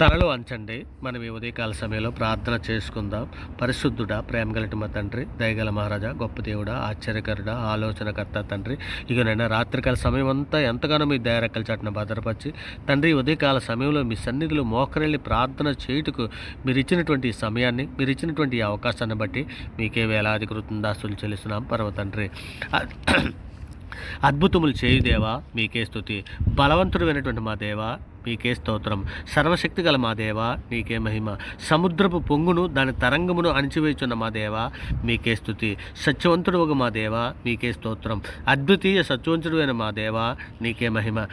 తలలు వంచండి. మనం ఈ ఉదయకాల సమయంలో ప్రార్థన చేసుకుందాం. పరిశుద్ధుడా, ప్రేమగలటి మా తండ్రి, దయగల మహారాజా, గొప్ప దేవుడా, ఆశ్చర్యకరుడా, ఆలోచనకర్త తండ్రి, ఇకనైనా రాత్రికాల సమయం అంతా ఎంతగానో మీ దయరెక్కల చాటున భద్రపరిచి తండ్రి, ఉదయకాల సమయంలో మీ సన్నిధిలో మోకరెళ్ళి ప్రార్థన చేయుటకు మీరు ఇచ్చినటువంటి సమయాన్ని, మీరు ఇచ్చినటువంటి అవకాశాన్ని బట్టి మీకే వేలాది కృతజ్ఞతాస్తులు చెల్లిస్తున్నాం పరమ తండ్రి. అద్భుతములు చేయు దేవా మీకే స్తుతి. బలవంతుడైనటువంటి మా దేవా మీకే స్తోత్రం. సర్వశక్తి గల మా దేవా నీకే మహిమ. సముద్రపు పొంగును దాని తరంగమును అణిచివేయుచున్న మా దేవా మీకే స్తుతి. సత్యవంతుడు మా దేవా మీకే స్తోత్రం. అద్వితీయ సత్యవంతుడైన మా దేవా నీకే మహిమ.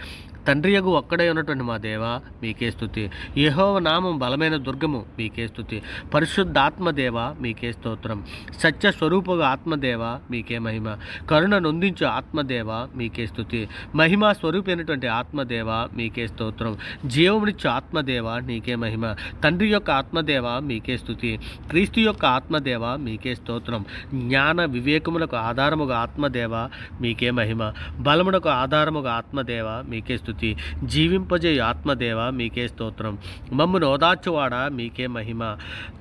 తండ్రియగు ఒక్కడే ఉన్నటువంటి మా దేవా మీకే స్తుతి. యెహోవా నామం బలమైన దుర్గము మీకే స్తుతి. పరిశుద్ధాత్మదేవ మీకే స్తోత్రం. సత్య స్వరూపగా ఆత్మదేవ మీకే మహిమ. కరుణ నొందించు ఆత్మదేవ మీకే స్తుతి. మహిమా స్వరూపైనటువంటి ఆత్మదేవ మీకే స్తోత్రం. జీవమునిచ్చు ఆత్మదేవ నీకే మహిమ. తండ్రి యొక్క ఆత్మదేవ మీకే స్తుతి. క్రీస్తు యొక్క ఆత్మదేవ మీకే స్తోత్రం. జ్ఞాన వివేకములకు ఆధారముగా ఆత్మదేవ మీకే మహిమ. బలమునకు ఆధారముగా ఆత్మదేవ మీకే స్తుతి. జీవింపజేయు ఆత్మదేవ మీకే స్తోత్రం. మమ్మును ఓదార్చువాడా మీకే మహిమ.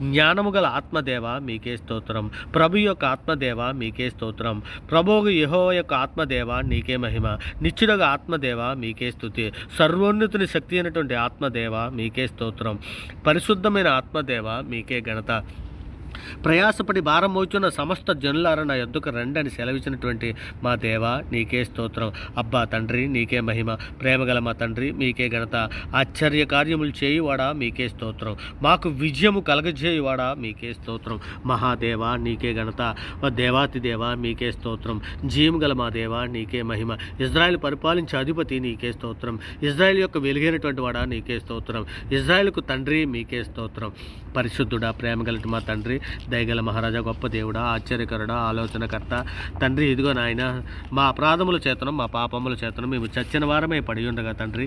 జ్ఞానము గల ఆత్మదేవ మీకే స్తోత్రం. ప్రభు యొక్క ఆత్మదేవ మీకే స్తోత్రం. ప్రభువు యెహోవా యొక్క ఆత్మదేవ నీకే మహిమ. నిత్యుడగా ఆత్మదేవ మీకే స్తుతి. సర్వోన్నతుని శక్తి అయినటువంటి ఆత్మదేవ మీకే స్తోత్రం. పరిశుద్ధమైన ఆత్మదేవ మీకే ఘనత. ప్రయాసపడి భారం మోచున్న సమస్త జనులారా నా యొద్దకు రండి అని సెలవిచ్చినటువంటి మా దేవ నీకే స్తోత్రం. అబ్బా తండ్రి నీకే మహిమ. ప్రేమగల మా తండ్రి మీకే ఘనత. ఆశ్చర్య కార్యములు చేయువాడా మీకే స్తోత్రం. మాకు విజయము కలగజేయువాడా మీకే స్తోత్రం. మహాదేవ నీకే ఘనత. దేవాతి దేవ మీకే స్తోత్రం. జీవం గల మా దేవ నీకే మహిమ. ఇజ్రాయెల్ పరిపాలించే అధిపతి నీకే స్తోత్రం. ఇజ్రాయెల్ యొక్క వెలుగైనటువంటి వాడా నీకే స్తోత్రం. ఇజ్రాయెల్కు తండ్రి మీకే స్తోత్రం. పరిశుద్ధుడా, ప్రేమగలటి మా తండ్రి, దయగల మహారాజా, గొప్ప దేవుడా, ఆశ్చర్యకరుడా, ఆలోచనకర్త తండ్రి, ఇదిగో నాయన మా అపరాధముల చేతనం, మా పాపముల చేతనం మేము చచ్చిన వారమే పడి ఉండగా తండ్రి,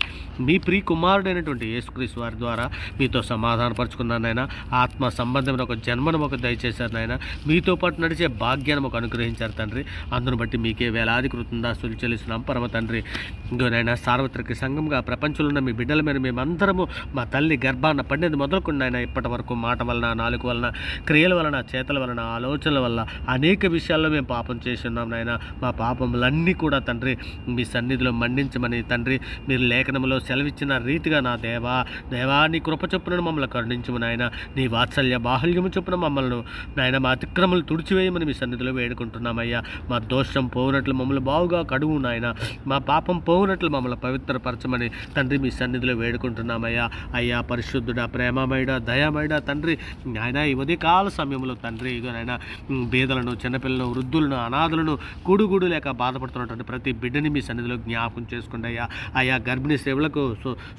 మీ ప్రియ కుమారుడైనటువంటి యేసుక్రీస్తు వారి ద్వారా మీతో సమాధానపరుచుకున్నాను నాయన. ఆత్మ సంబంధమైన ఒక జన్మను ఒక దయచేశారు నాయన. మీతో పాటు నడిచే భాగ్యాన్ని ఒక అనుగ్రహించారు తండ్రి. అందును బట్టి మీకే వేలాది కృతజ్ఞతాస్తులు చెల్లిస్తున్నాం పరమ తండ్రి. ఇదిగో నాయన, సార్వత్రిక సంఘంగా ప్రపంచంలో ఉన్న మీ బిడ్డల మీద మేమందరము మా తల్లి గర్భాన పడినది మొదలుకొని నాయన ఇప్పటి వరకు మాట వలన, నాలుక వలన, క్రియల వలన, చేతల వలన, ఆలోచనల వల్ల అనేక విషయాల్లో మేము పాపం చేసి ఉన్నాం నాయన. మా పాపములన్నీ కూడా తండ్రి మీ సన్నిధిలో మండించమని తండ్రి మీరు లేఖనంలో సెలవిచ్చిన రీతిగా నా దేవా నీ కృప చొప్పున మమ్మల్ని కరుణించము నాయన. నీ వాత్సల్య బాహుల్యము చొప్పున మమ్మల్ని నాయన మా అతిక్రమలు తుడిచివేయమని మీ సన్నిధిలో వేడుకుంటున్నామయ్యా. మా దోషం పోవునట్లు మమ్మల్ని బావుగా కడువు నాయన. మా పాపం పోవునట్లు మమ్మల్ని పవిత్రపరచమని తండ్రి మీ సన్నిధిలో వేడుకుంటున్నామయ్యా. అయ్యా పరిశుద్ధుడా, ప్రేమమయుడా, దయామయుడా తండ్రి, ఆయన ఈ ఉదయకాల సమయంలో తండ్రి ఇగో నాయన బీదలను, చిన్నపిల్లలను, వృద్ధులను, అనాథులను, కూడుగూడు లేక బాధపడుతున్నటువంటి ప్రతి బిడ్డని మీ సన్నిధిలో జ్ఞాపకం చేసుకోండి అయ్యా. అయ్యా గర్భిణీ సేవలకు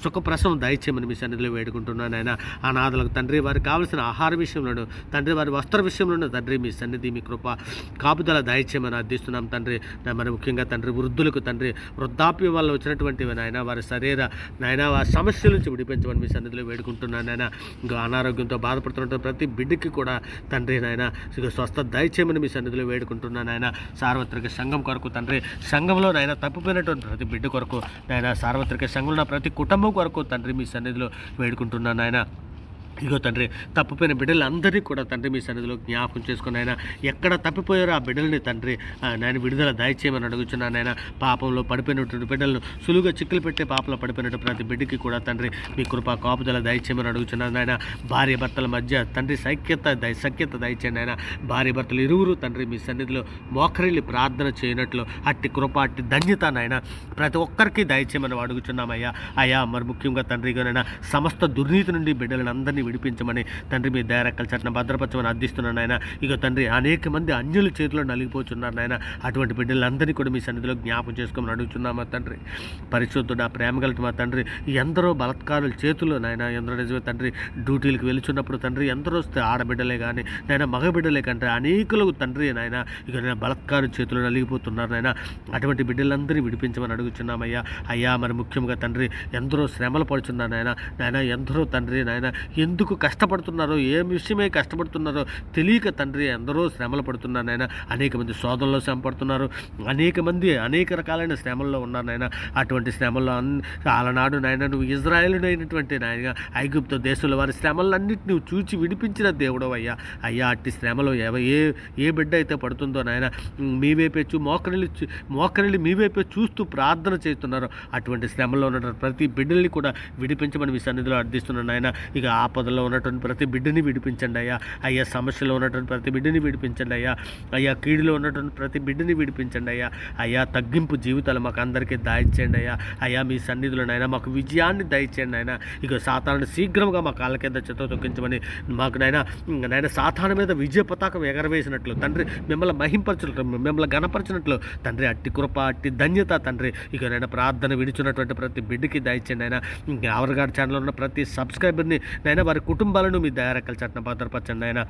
సుఖప్రసవం దయచేయమని మీ సన్నిధిలో వేడుకుంటున్నాను ఆయన. అనాథులకు తండ్రి వారికి కావలసిన ఆహార విషయంలోను తండ్రి, వారి వస్త్ర విషయంలోనూ తండ్రి మీ సన్నిధి మీ కృప కాపుదల దయచేయమని అర్థిస్తున్నాం తండ్రి. మరి ముఖ్యంగా తండ్రి వృద్ధులకు తండ్రి వృద్ధాప్యం వల్ల వచ్చినటువంటి నాయన వారి శరీర నాయన వారి సమస్యల నుంచి విడిపించమని మీ సన్నిధిలో వేడుకుంటున్నాను నాయన. ఇంకా అనారోగ్యంతో బాధపడుతున్న ప్రతి బిడ్డకి కూడా తండ్రి నాయన స్వస్థత దయచేయమని మీ సన్నిధిలో వేడుకుంటున్నాను నాయన. సార్వత్రిక సంఘం కొరకు తండ్రి, సంఘంలో నాయన తప్పిపోయినటువంటి ప్రతి బిడ్డ కొరకు నాయన, సార్వత్రిక సంఘంలో ప్రతి కుటుంబం కొరకు తండ్రి మీ సన్నిధిలో వేడుకుంటున్నాను నాయన. ఇగో తండ్రి తప్పిపోయిన బిడ్డలందరినీ కూడా తండ్రి మీ సన్నిధిలో జ్ఞాపకం చేసుకుని ఆయన ఎక్కడ తప్పిపోయారో ఆ బిడ్డల్ని తండ్రి నేను విడుదల దయచేయమని అడుగుతున్నాను ఆయన. పాపంలో పడిపోయినటువంటి బిడ్డలను సులువుగా చిక్కులు పెట్టే పాపంలో పడిపోయినట్టు ప్రతి బిడ్డకి కూడా తండ్రి మీ కృప కాపుదల దయచేయమని అడుగుతున్నాను ఆయన. భార్య భర్తల మధ్య తండ్రి సఖ్యత దయచేయండి ఆయన. భార్య భర్తలు ఇరువురు తండ్రి మీ సన్నిధిలో మోకరిల్లి ప్రార్థన చేయనట్లు అట్టి కృప, అట్టి ధన్యత నాయన ప్రతి ఒక్కరికి దయచేయమని అడుగుతున్నామయ్యా. అయ్యా మరి ముఖ్యంగా తండ్రిగానైనా సమస్త దుర్నీతి నుండి బిడ్డలను అందరినీ విడిపించమని తండ్రి మీ దయరెక్కల చట్టం భద్రపరచమని అర్థిస్తున్నాను నాయన. ఇక తండ్రి అనేక మంది అన్యుల చేతిలో నలిగిపోతున్నారు నాయన. అటువంటి బిడ్డలందరినీ కూడా మీ సన్నిధిలో జ్ఞాపకం చేసుకోమని అడుగుతున్నామా తండ్రి. పరిశుద్ధుడా, ప్రేమగలటి మా తండ్రి, ఎందరో బలత్కారుల చేతుల్లో నాయన, ఎందరో నిజమే తండ్రి డ్యూటీలకు వెళుచున్నప్పుడు తండ్రి ఎందరో వస్తే ఆడబిడ్డలే కానీ నాయన మగబిడ్డలే కంటే అనేకులు తండ్రి నాయన ఇక నేను బలత్కారు చేతుల్లో నలిగిపోతున్నారు నాయన. అటువంటి బిడ్డలందరినీ విడిపించమని అడుగుతున్నామయ్యా. అయ్యా మరి ముఖ్యంగా తండ్రి ఎందరో శ్రమలు పడుచున్నారు నాయన. ఎందరో తండ్రి నాయన ఎందుకు కష్టపడుతున్నారో, ఏ విషయమై కష్టపడుతున్నారో తెలియక తండ్రి ఎందరో శ్రమలు పడుతున్నారు నాయన. అనేక మంది సోదరులు శ్రమ పడుతున్నారు, అనేక మంది అనేక రకాలైన శ్రమల్లో ఉన్నారు నాయన. అటువంటి శ్రమల్లో ఆలనాడు నాయన నువ్వు ఇజ్రాయేలునైనటువంటి నాయన ఐగుప్తు దేశంలో వారి శ్రమలన్నింటినీ నువ్వు చూచి విడిపించిన దేవుడు అయ్యా. అయ్యా అట్టి శ్రమలో ఏ బిడ్డ అయితే పడుతుందో నాయన మీ వైపే మోకరిల్లి మీ వైపే చూస్తూ ప్రార్థన చేస్తున్నారు. అటువంటి శ్రమలో ఉన్నటువంటి ప్రతి బిడ్డల్ని కూడా విడిపించమని మీ సన్నిధిలో అర్థిస్తున్నాను నాయన. ఇక ఆపదలో ఉన్నటువంటి ప్రతి బిడ్డని విడిపించండి అయ్యా. అయ్యా సమస్యలో ఉన్నటువంటి ప్రతి బిడ్డని విడిపించండి అయ్యా. అయ్యా కీడులో ఉన్నటువంటి ప్రతి బిడ్డని విడిపించండి అయ్యా. అయ్యా తగ్గింపు జీవితాలు మాకు అందరికీ దయచేయండి అయ్యా. అయ్యా మీ సన్నిధిలో నాయన మాకు విజయాన్ని దయచేయండి నాయన. ఇక సాతాను శీఘ్రంగా మా కాళ్ళ కింద చెత్త తొక్కించమని మాకు నాయన సాతాను మీద విజయ పతాకం ఎగరవేసినట్లు తండ్రి, మిమ్మల్ని మహింపరచినట్లు, మిమ్మల్ని గణపరచినట్లు తండ్రి అట్టి కృప, అట్టి ధన్యత తండ్రి ఇక నైనా ప్రార్థన విడిచున్నటువంటి ప్రతి బిడ్డకి దయచేయండి అయినా. అవరగాడ్ ఛానల్లో ఉన్న ప్రతి సబ్స్క్రైబర్ని నైనా వారి కుటుంబాలను మీ దయారెక్కల చట్టం భద్రపరచండి అయినా.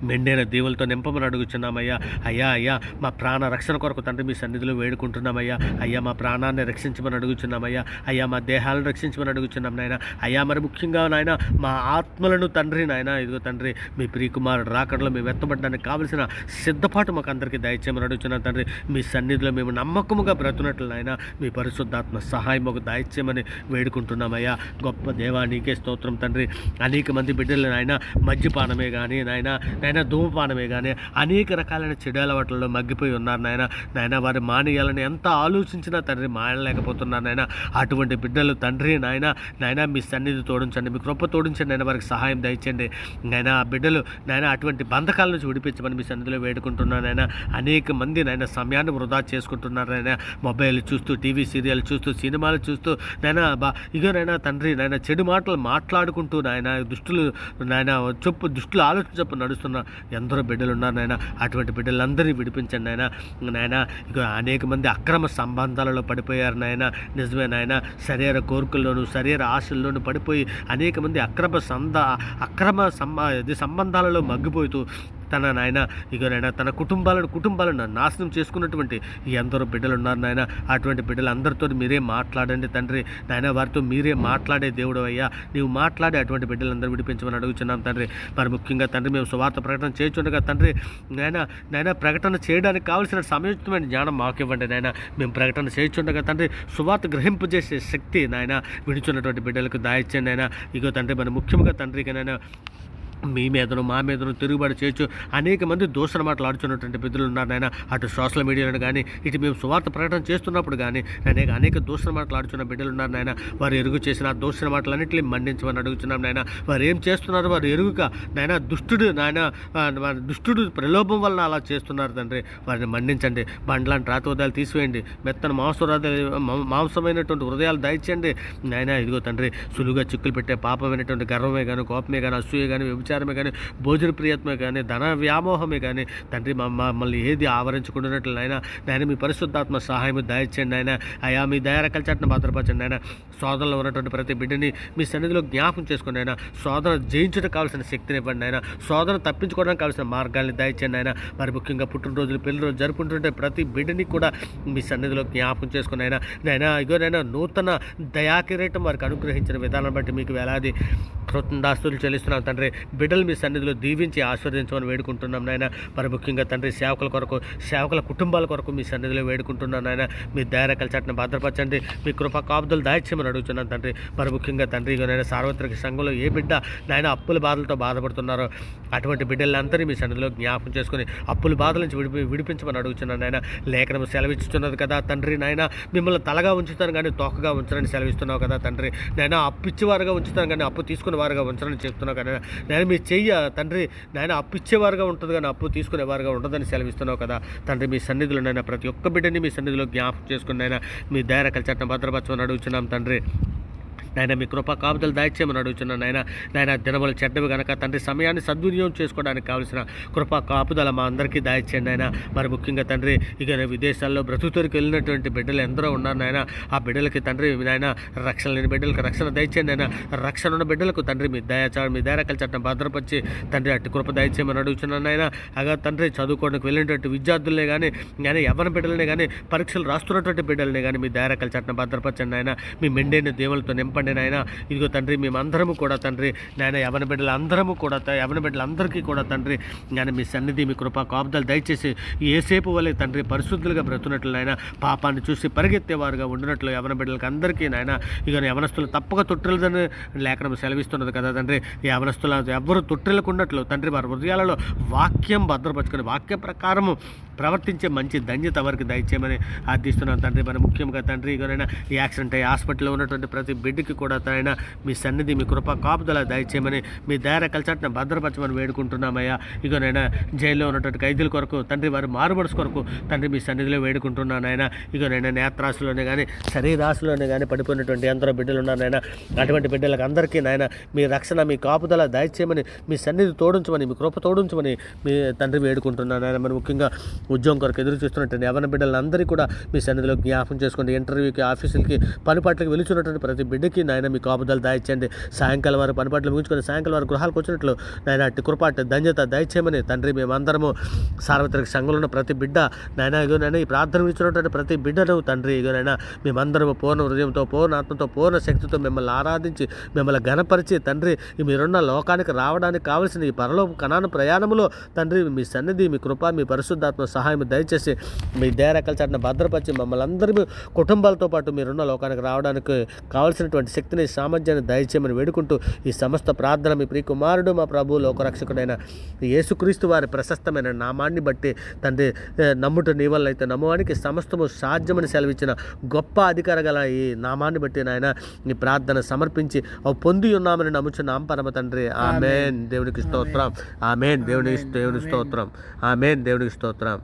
మెండైన దీవులతో నింపమని అడుగుచున్నామయ్యా. అయ్యా మా ప్రాణ రక్షణ కొరకు తండ్రి మీ సన్నిధిలో వేడుకుంటున్నామయ్యా. అయ్యా మా ప్రాణాన్ని రక్షించమని అడుగుచున్నామయ్యా. అయ్యా మా దేహాలను రక్షించమని అడుగుచున్నాం నాయన. అయ్యా మరి ముఖ్యంగా నాయన మా ఆత్మలను తండ్రి నాయన ఇదిగో తండ్రి మీ ప్రియకుమారుడు రాకడలో మేము ఎత్తబడడానికి కావలసిన సిద్ధపాటు మాకు అందరికీ దయచేయమని అడుగుచున్నాం తండ్రి. మీ సన్నిధిలో మేము నమ్మకముగా బ్రతున్నట్లు నాయన మీ పరిశుద్ధాత్మ సహాయం మాకు దయచేయమని వేడుకుంటున్నామయ్యా. గొప్ప దేవా నీకే స్తోత్రం తండ్రి. అనేక మంది బిడ్డలు నాయన మద్యపానమే కానీ నాయన ధూమపానమే కానీ అనేక రకాలైన చెడు అలవాట్లలో మగ్గిపోయి ఉన్నారు నాయన. వారి మానేయాలని ఎంత ఆలోచించినా తండ్రి మానలేకపోతున్నారు నాయన. అటువంటి బిడ్డలు తండ్రి నాయన మీ సన్నిధి తోడించండి, మీ కృప తోడించండి నాయన. వారికి సహాయం దయచండి నాయన. ఆ బిడ్డలు నాయన అటువంటి బంధకాల నుంచి విడిపించమని మీ సన్నిధిలో వేడుకుంటున్నాను నాయన. అనేక మంది నాయన సమయాన్ని వృధా చేసుకుంటున్నారు నాయన. మొబైల్ చూస్తూ, టీవీ సీరియల్ చూస్తూ, సినిమాలు చూస్తూ ఇగోనైనా తండ్రి నాయన చెడు మాటలు మాట్లాడుకుంటూ నాయన దుష్టులు ఆలోచన చెప్పు నడుస్తున్న ఎందరో బిడ్డలు ఉన్నారు నాయన. అటువంటి బిడ్డలందరినీ విడిపించండి నాయన. ఇక అనేక మంది అక్రమ సంబంధాలలో పడిపోయారు నాయన. నిజమే నాయన. శరీర కోరికల్లోనూ శరీర ఆశల్లోనూ పడిపోయి అనేక మంది అక్రమ సంబంధాలలో మగ్గిపోతూ తన కుటుంబాలను నాశనం చేసుకున్నటువంటి ఎందరో బిడ్డలు ఉన్నారు నాయన. అటువంటి బిడ్డలందరితో మీరే మాట్లాడండి తండ్రి నాయన. వారితో మీరే మాట్లాడే దేవుడు అయ్యా. నీవు మాట్లాడే అటువంటి బిడ్డలందరూ విడిపించమని అడుగుచున్నాం తండ్రి. మరి ముఖ్యంగా తండ్రి మేము సువార్త ప్రకటన చేయుచుండగా తండ్రి నాయన ప్రకటన చేయడానికి కావలసిన సమయోచితమైన జ్ఞానం మాకు ఇవ్వండి నాయన. మేము ప్రకటన చేయుచుండగా తండ్రి సువార్త గ్రహింపజేసే శక్తి నాయన విడిచున్నటువంటి బిడ్డలకు దాయిచ్చండి నాయన. ఇగో తండ్రి మరి ముఖ్యంగా తండ్రికి నాయన మీ మీదను మా మీదను తిరుగుబాటు చేయొచ్చు అనేక మంది దూషణ మాట్లాడుతున్నటువంటి బిడ్డలు ఉన్నారు నాయన. అటు సోషల్ మీడియాలో కానీ ఇటు మేము సువార్త ప్రకటన చేస్తున్నప్పుడు కానీ అనేక దూషణ మాట్లాడుతున్న బిడ్డలు ఉన్నారు నాయన. వారు ఎరుగు చేసిన ఆ దూషణ మాటలన్నింటినీ మన్నించమని అడుగుతున్నాం నాయన. వారు ఏం చేస్తున్నారు వారు ఎరుగుక నాయన దుష్టుడు ప్రలోభం వలన అలా చేస్తున్నారు తండ్రి. వారిని మన్నించండి. బండ్లాంటి రాతోదాలు తీసివేయండి. మెత్తన మాంసమైనటువంటి హృదయాలు దయచేయండి నాయన. ఇదిగో తండ్రి సులువుగా చిక్కులు పెట్టే పాపమైనటువంటి గర్వమే కానీ, కోపమే కానీ, అసూయ కానీ, వ్యభిచారమే కానీ, భోజన ప్రియత్వమే కానీ, ధన వ్యామోహమే కానీ తండ్రి మమ్మల్ని ఏది ఆవరించుకుంటున్నట్లు నాయన మీ పరిశుద్ధాత్మ సహాయం దయచేయండి నాయన. అయా మీ దయారకల చట్టం భద్రపరచండి నాయన. శోధనలో ఉన్నటువంటి ప్రతి బిడ్డని మీ సన్నిధిలో జ్ఞాపకం చేసుకోండి నాయన. శోధన జయించడం కావాల్సిన శక్తిని ఇవ్వండి నాయన. శోధన తప్పించుకోవడానికి కావాల్సిన మార్గాల్ని దయచేయండి నాయన. మరి ముఖ్యంగా పుట్టినరోజులు, పెళ్లి రోజు జరుపుకుంటుంటే ప్రతి బిడ్డని కూడా మీ సన్నిధిలో జ్ఞాపకం చేసుకుని నాయన ఇగోనైనా నూతన దయాకిరీటం వారికి అనుగ్రహించిన విధానం బట్టి మీకు వేలాది కృతజ్ఞతాస్తుతులు చెల్లిస్తున్నాం తండ్రి. బిడ్డలు మీ సన్నిధిలో దీవించి ఆశీర్వదించమని వేడుకుంటున్నాం నాయన. మరి ముఖ్యంగా తండ్రి సేవకుల కుటుంబాల కొరకు మీ సన్నిధిలో వేడుకుంటున్నాను నాయన. మీ దయారకల చట్టం భద్రపరచండి. మీ కృప కాపుదలు దాయిచ్యమని అడుగుతున్నాను తండ్రి. మరి ముఖ్యంగా తండ్రి నాయన సార్వత్రిక సంఘంలో ఏ బిడ్డ నాయన అప్పుల బాధలతో బాధపడుతున్నారో అటువంటి బిడ్డలందరినీ మీ సన్నిధిలో జ్ఞాపకం చేసుకుని అప్పుల బాధల నుంచి విడిపించమని అడుగుతున్నాను నాయన. లేఖనం సెలవిస్తున్నది కదా తండ్రి నాయన. మిమ్మల్ని తలగా ఉంచుతాను కానీ తోకగా ఉంచరని సెలవిస్తున్నావు కదా తండ్రి నాయన. అప్పు ఇచ్చేవారుగా ఉంచుతాను కానీ అప్పు తీసుకునే వారుగా ఉంచరని చెప్తున్నావు కదా నేను. మీ చెయ్య తండ్రి నాయన అప్పు ఇచ్చేవారుగా ఉంటుంది కానీ అప్పు తీసుకునేవారుగా ఉండదని సెలవిస్తున్నావు కదా తండ్రి. మీ సన్నిధిలో నాయన ప్రతి ఒక్క బిడ్డని మీ సన్నిధిలో జ్ఞాపకం చేసుకుని నాయన మీ దయారకల చట్టం భద్రపరచమని అడుగుతున్నాం తండ్రి. నాయన మీ కృప కాపుదలు దాయిచ్చేయమని అడుగుతున్నాను నాయన. దినములు చెడ్డవి కనుక తండ్రి సమయాన్ని సద్వినియోగం చేసుకోవడానికి కావాల్సిన కృప కాపుదల మా అందరికీ దాయిచ్చేయండి నాయన. మరి ముఖ్యంగా తండ్రి ఇక విదేశాల్లో బ్రతుకుతోరికి వెళ్ళినటువంటి బిడ్డలు ఎందరో ఉన్నారు నాయన. ఆ బిడ్డలకి తండ్రి నాయన రక్షణ లేని బిడ్డలకు రక్షణ దయచేయండి నాయన. రక్షణ ఉన్న బిడ్డలకు తండ్రి మీ దయారకల చట్టం భద్రపరిచి తండ్రి అట్టి కృప దయచేయమని అడుగుతున్నాను నాయన. అగా తండ్రి చదువుకోవడానికి వెళ్ళినటువంటి విద్యార్థులనే కానీ ఎవరి బిడ్డలనే కానీ పరీక్షలు రాస్తున్నటువంటి బిడ్డలనే కానీ మీ దయారకల చట్టం భద్రపరచండి నాయన. మీ మెండైన దేవులతో నింపండి చెప్పండి నాయన. ఇదిగో తండ్రి మేమందరము కూడా తండ్రి నాయన యవన బిడ్డలందరము కూడా యవన బిడ్డలందరికీ కూడా తండ్రి నాయన మీ సన్నిధి మీ కృప కాపుదలు దయచేసి ఏసేపు వలె తండ్రి పరిశుద్ధులుగా బ్రతున్నట్లు నాయన, పాపాన్ని చూసి పరిగెత్తేవారుగా ఉండినట్లు యవన బిడ్డలకి అందరికీ నాయన, ఇక యవనస్తులు తప్పక తొట్టిల్లదని లేఖనం సెలవిస్తున్నది కదా తండ్రి. యవనస్తులు ఎవ్వరూ తొట్టిల్లకున్నట్లు తండ్రి వారి హృదయాలలో వాక్యం భద్రపరుచుకొని వాక్య ప్రకారము ప్రవర్తించే మంచి ధన్యత వారికి దయచేయమని ఆర్థిస్తున్నాను తండ్రి. మరి ముఖ్యంగా తండ్రి ఇకనైనా ఈ యాక్సిడెంట్ అయ్యి హాస్పిటల్లో ఉన్నటువంటి ప్రతి బిడ్డకి కూడా తనైనా మీ సన్నిధి మీ కృప కాపుదల దయచేయమని మీ దయ కలిసట్న భద్రపరచమని వేడుకుంటున్నామయ్యా. ఇకనైనా జైల్లో ఉన్నటువంటి ఖైదీల కొరకు తండ్రి వారి మారుమనసు కొరకు తండ్రి మీ సన్నిధిలో వేడుకుంటున్నాను ఆయన. ఇకనైనా నేత్రాశలోనే కానీ శరీరాశలోనే కానీ పడిపోయినటువంటి ఎందరో బిడ్డలు ఉన్నారు నాయన. అటువంటి బిడ్డలకు అందరికీ నాయన మీ రక్షణ మీ కాపుదల దయచేయమని మీ సన్నిధి తోడించమని మీ కృప తోడించమని మీ తండ్రి వేడుకుంటున్నాను ఆయన. మరి ముఖ్యంగా ఉద్యోగం కొరకు ఎదురు చూస్తున్నటువంటి యవన బిడ్డలందరికీ కూడా మీ సన్నిధిలో జ్ఞాపకం చేసుకోండి. ఇంటర్వ్యూకి ఆఫీసులకి పనిపాట్లకి వెలుచున్నటువంటి ప్రతి బిడ్డకి నాయన మీ కాపుదల దయచేయండి. సాయంకాలం వారు పనిపాట్లు ముగించుకొని సాయంకాలం వారు గృహాలకు వచ్చినట్లు నాయన అట్టి కృపాటి ధన్యత దయచేయమని తండ్రి మేమందరము సార్వత్రిక సంఘంలో ఉన్న ప్రతి బిడ్డ నాయన ఇగోనైనా ఈ ప్రార్థన ఇచ్చినటువంటి ప్రతి బిడ్డను తండ్రి ఇగోనైనా మేమందరము పూర్ణ హృదయంతో పూర్ణ ఆత్మతో పూర్ణ శక్తితో మిమ్మల్ని ఆరాధించి మిమ్మల్ని ఘనపరిచి తండ్రి మీరున్న లోకానికి రావడానికి కావలసిన ఈ పరలోక కణాను ప్రయాణంలో తండ్రి మీ సన్నిధి మీ కృప మీ పరిశుద్ధాత్మ సహాయం దయచేసి మీ దయరకల చాటున భద్రపరిచి మమ్మల్ని అందరూ కుటుంబాలతో పాటు మీరున్న లోకానికి రావడానికి కావాల్సినటువంటి శక్తిని సామర్థ్యాన్ని దయచేయమని వేడుకుంటూ ఈ సమస్త ప్రార్థన మీ ప్రియ కుమారుడు మా ప్రభు లోకరక్షకుడైన యేసుక్రీస్తు వారి ప్రశస్తమైన నామాన్ని బట్టి తండ్రి నమ్ముట నీ వల్ల అయితే నమ్మవానికి సమస్తము సాధ్యమని సెలవిచ్చిన గొప్ప అధికార గల ఈ నామాన్ని బట్టి నాయన ఈ ప్రార్థన సమర్పించి అవి పొంది ఉన్నామని నమ్ముచున్నాం పరమ తండ్రి. ఆమేన్. దేవునికి స్తోత్రం. ఆమేన్. దేవునికి స్తోత్రం. ఆమేన్. దేవునికి స్తోత్రం.